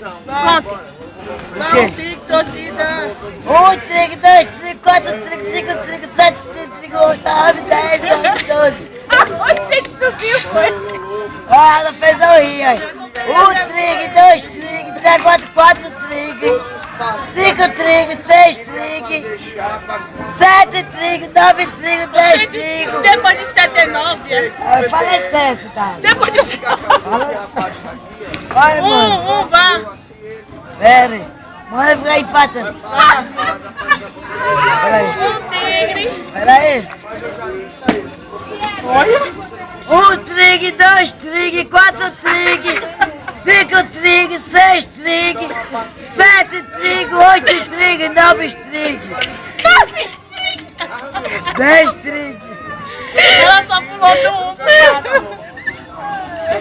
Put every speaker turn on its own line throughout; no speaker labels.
Conta.
O quê? 1 trigo, 2 trigo, 4 trigo, 5 trigo, 7 trigo, 8, 9, 10, 11, 12.
Oxe, ele subiu, foi.
Olha, ela fez eu rir, ó. 1 trigo, 2 trigo, 3, 4 trigo, 5 trigo, 6 trigo, 7 trigo, 9 trigo, 10 trigo.
Depois de 79,
Eu falei certo, tá?
depois de 79.
Olha, mano.
Vá.
Pera aí. Mano, fica empatando. Pera aí.
Tigre.
Pera aí. 1 trigo, 2 trigo, 4 trigo, 5 trigo, 6 trigo, 7 trigo, 8 trigo, 9 trigo, 10 trigo.
Ela só pulou do 1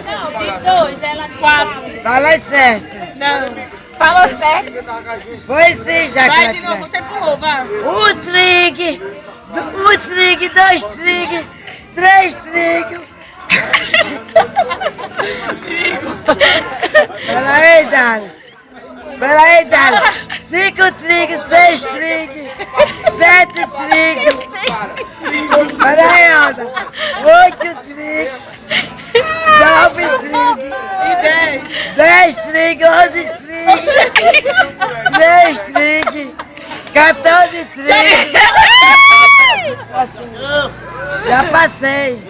Não, de 2, ela 4.
Fala certo.
Não. Falou certo?
Foi sim, já
Vai
que
de novo, você pulou, vá.
1 trigo, 2 trigo, 3 trigo. Peraí, Dani. Peraí, Dani. 5 trigo, 6 trigo, 7 trigo. Peraí, Ana. 8 trigo, 9 trigo,
E 10.
10 trigo, 11 trigo, 3 trigo, 14 trigo. Já passei.